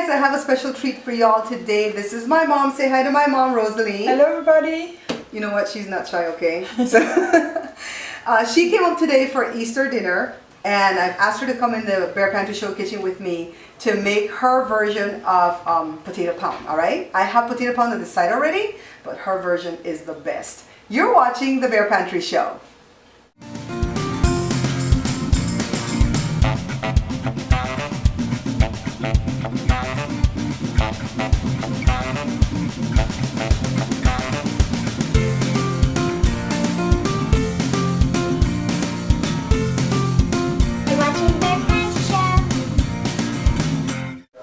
guys, I have a special treat for y'all today. This is my mom. Say hi to my mom, Rosalie. Hello everybody. You know what? She's not shy, okay? So, she came up today for Easter dinner, and I've asked her to come in the Bear Pantry Show kitchen with me to make her version of potato pound, all right? I have potato pound on the side already, but her version is the best. You're watching the Bear Pantry Show.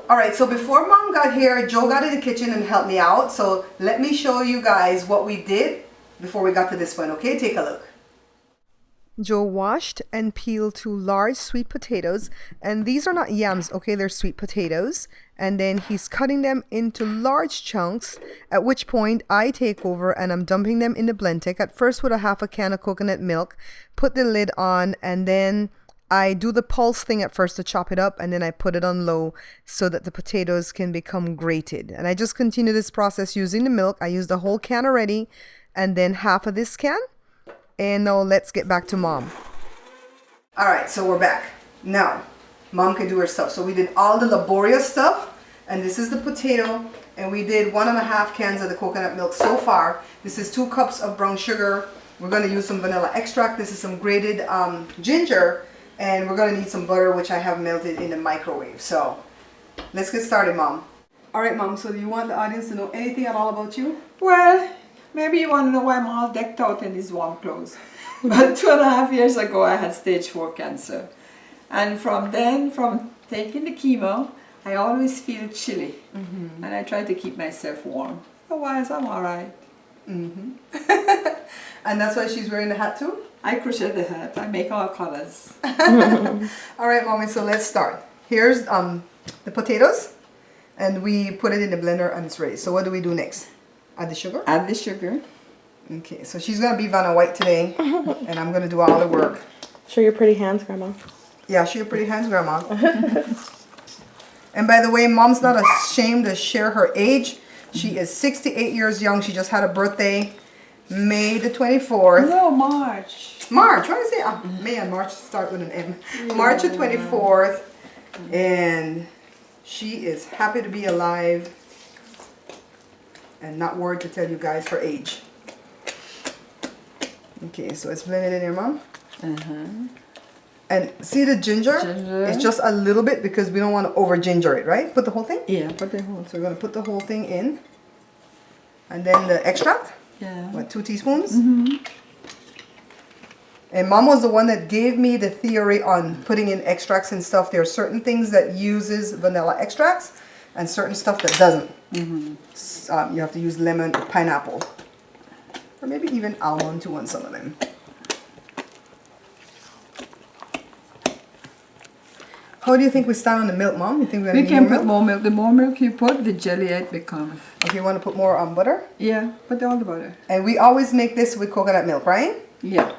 Alright, so before Mom got here, Joe got in the kitchen and helped me out. So let me show you guys what we did before we got to this point, okay? Take a look. Joe washed and peeled 2 large sweet potatoes, and these are not yams, okay? They're sweet potatoes. And then he's cutting them into large chunks, at which point I take over and I'm dumping them in the Blendtec, at first with a half a can of coconut milk, put the lid on, and then I do the pulse thing at first to chop it up, and then I put it on low so that the potatoes can become grated. And I just continue this process using the milk. I used the whole can already, and then half of this can. And now let's get back to Mom. All right, so we're back. Now, Mom can do her stuff. So we did all the laborious stuff, and this is the potato, and we did 1.5 cans of the coconut milk so far. This is 2 cups of brown sugar. We're going to use some vanilla extract. This is some grated ginger. And we're going to need some butter, which I have melted in the microwave. So let's get started, Mom. All right, Mom. So do you want the audience to know anything at all about you? Well, maybe you want to know why I'm all decked out in these warm clothes. But 2.5 years ago, I had stage 4 cancer. And from taking the chemo, I always feel chilly. And I try to keep myself warm. Otherwise, I'm all right. And that's why she's wearing the hat too? I crochet the hat. I make all colors. All right, Mommy, so let's start. Here's the potatoes, and we put it in the blender and it's ready. So what do we do next? Add the sugar? Add the sugar. Okay, so she's going to be Vanna White today, and I'm going to do all the work. Show your pretty hands, Grandma. Yeah, show your pretty hands, Grandma. And by the way, Mom's not ashamed to share her age. She is 68 years young. She just had a birthday, May the 24th. No, March. March, what is it? May and March start with an M. Yeah. March the 24th. And she is happy to be alive and not worried to tell you guys her age. Okay, so it's blended in here, Mom. And see the ginger? It's just a little bit because we don't want to over ginger it, right? Put the whole thing? Yeah, put the whole. So we're going to put the whole thing in. And then the extract? Yeah. What, 2 teaspoons? And Mom was the one that gave me the theory on putting in extracts and stuff. There are certain things that uses vanilla extracts and certain stuff that doesn't. You have to use lemon or pineapple. Or maybe even almond too on some of them. How do you think we stand on the milk, Mom? You think we're going to need more milk? More milk. The more milk you put, the jellier it becomes. Okay, you want to put more butter? Yeah, put all the butter. And we always make this with coconut milk, right? Yeah.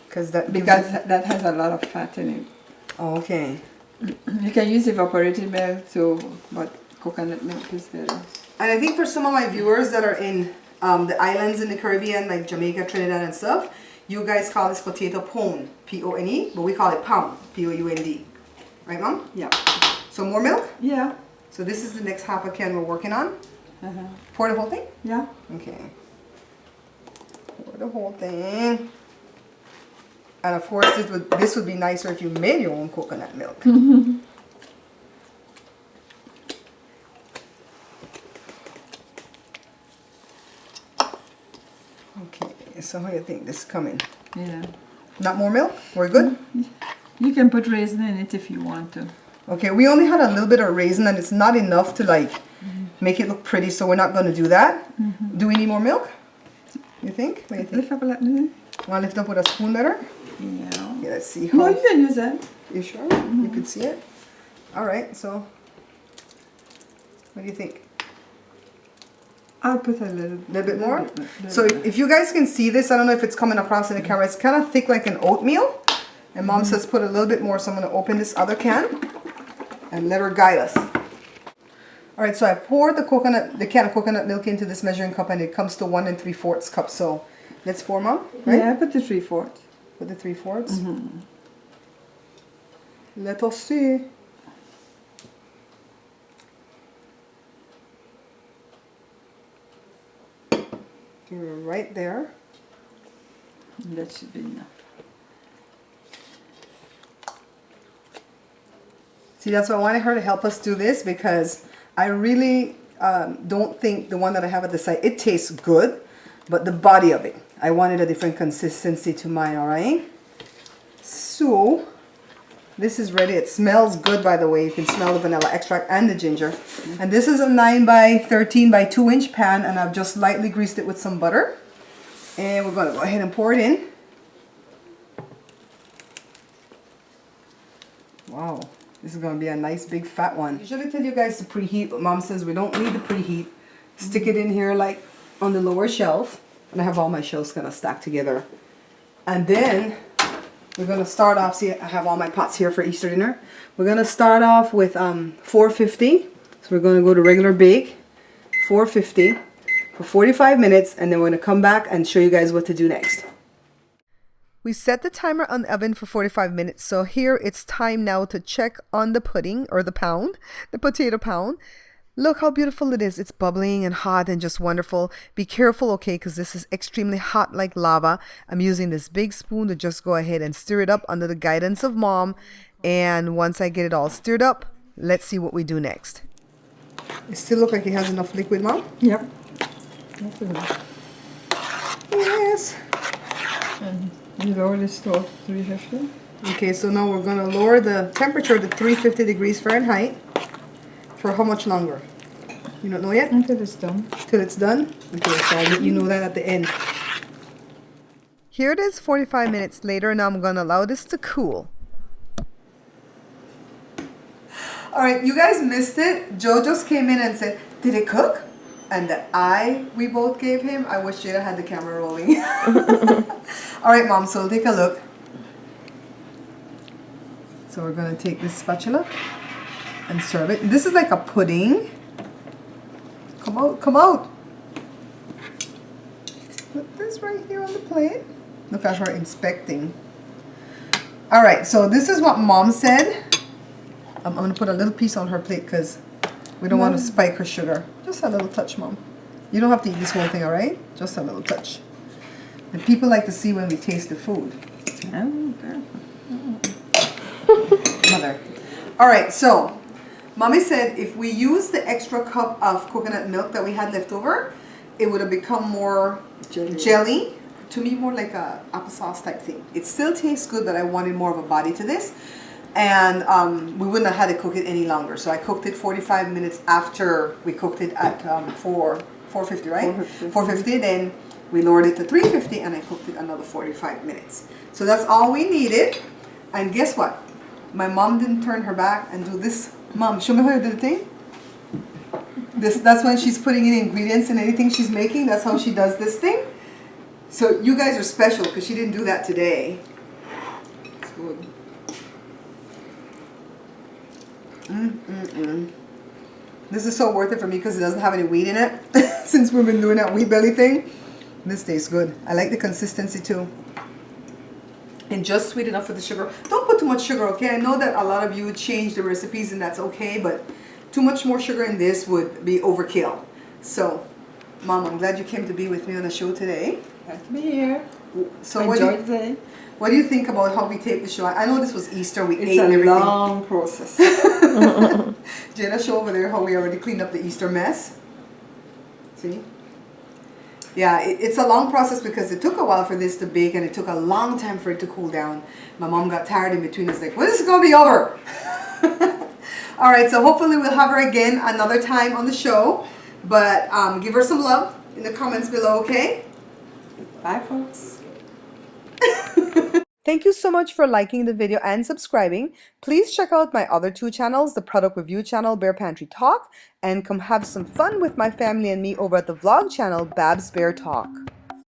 Because that has a lot of fat in it. Oh, okay. You can use evaporated milk too, but coconut milk is better. And I think for some of my viewers that are in the islands in the Caribbean, like Jamaica, Trinidad and stuff, you guys call this potato pone, P-O-N-E, but we call it pound, P-O-U-N-D. Right, Mom? Yeah. So more milk? Yeah. So this is the next half a can we're working on. Pour the whole thing? Yeah. Okay. Pour the whole thing. And of course, this would be nicer if you made your own coconut milk. Okay, so how do you think this is coming? Yeah. Not more milk? We're good? You can put raisin in it if you want to. Okay, we only had a little bit of raisin and it's not enough to like make it look pretty, so we're not going to do that. Do we need more milk? You think? What do you think? Lift up a little. Want to lift up with a spoon better? Yeah. Okay, let's see how. No, you can use that. You sure? You can see it? Alright, so what do you think? I'll put a little bit more? So if you guys can see this, I don't know if it's coming across in the camera, it's kind of thick like an oatmeal. And Mom says put a little bit more, so I'm going to open this other can and let her guide us. All right, so I poured the can of coconut milk into this measuring cup, and it comes to 1 3/4 cup. So let's pour, Mom. Right? Yeah, put the 3/4. Put the 3/4. Let us see. Right there. That should be enough. See, that's why I wanted her to help us do this, because I really don't think the one that I have at the site, it tastes good, but the body of it, I wanted a different consistency to mine, all right? So, this is ready. It smells good, by the way. You can smell the vanilla extract and the ginger. And this is a 9 by 13 by 2 inch pan, and I've just lightly greased it with some butter. And we're going to go ahead and pour it in. Wow. This is going to be a nice big fat one. I usually tell you guys to preheat, but Mom says we don't need to preheat. Stick it in here like on the lower shelf. And I have all my shelves kind of stacked together. And then we're going to start off, see, I have all my pots here for Easter dinner. We're going to start off with 450. So we're going to go to regular bake, 450 for 45 minutes. And then we're going to come back and show you guys what to do next. We set the timer on the oven for 45 minutes. So here it's time now to check on the pudding, or the pound, the potato pound. Look how beautiful it is. It's bubbling and hot and just wonderful. Be careful, okay, because this is extremely hot like lava. I'm using this big spoon to just go ahead and stir it up under the guidance of Mom. And once I get it all stirred up, let's see what we do next. It still looks like it has enough liquid, Mom? Yep. That's enough. Yes. And you lower the stove to 350. Okay, so now we're going to lower the temperature to 350 degrees Fahrenheit. For how much longer? You don't know yet? Until it's done. Till it's done? Okay, so I'll let you know that at the end. Here it is 45 minutes later, and I'm going to allow this to cool. Alright, you guys missed it. Joe just came in and said, did it cook? And the eye we both gave him, I wish Jada had the camera rolling. Alright, Mom, so take a look. So we're going to take this spatula and serve it. This is like a pudding. Come out, come out. Put this right here on the plate. Look at her inspecting. Alright, so this is what Mom said. I'm going to put a little piece on her plate because we don't want to spike her sugar. Just a little touch, Mom. You don't have to eat this whole thing, alright? Just a little touch. And people like to see when we taste the food. Mother. Alright, so Mommy said if we use the extra cup of coconut milk that we had left over, it would have become more jelly. To me, more like a applesauce type thing. It still tastes good, but I wanted more of a body to this. And we wouldn't have had to cook it any longer. So I cooked it 45 minutes after we cooked it at 450, right? 450. 450, then we lowered it to 350 and I cooked it another 45 minutes. So that's all we needed. And guess what? My mom didn't turn her back and do this. Mom, show me how you do the thing. That's when she's putting in ingredients in anything she's making. That's how she does this thing. So you guys are special because she didn't do that today. It's good. This is so worth it for me because it doesn't have any wheat in it. Since we've been doing that wheat belly thing. This tastes good. I like the consistency too. And just sweet enough for the sugar. Don't put too much sugar, okay? I know that a lot of you would change the recipes and that's okay, but too much more sugar in this would be overkill. So, Mom, I'm glad you came to be with me on the show today. Glad to be here. So Enjoy the day. What do you think about how we taped the show? I know this was Easter, we ate It's and a everything. long process. Jada, show over there how we already cleaned up the Easter mess. See? Yeah, it's a long process because it took a while for this to bake and it took a long time for it to cool down. My mom got tired in between. It's like, when is it going to be over? Alright, so hopefully we'll have her again another time on the show. But give her some love in the comments below, okay? Bye, folks. Thank you so much for liking the video and subscribing. Please check out my other two channels, the product review channel, Bear Pantry Talk, and come have some fun with my family and me over at the vlog channel, Babs Bear Talk.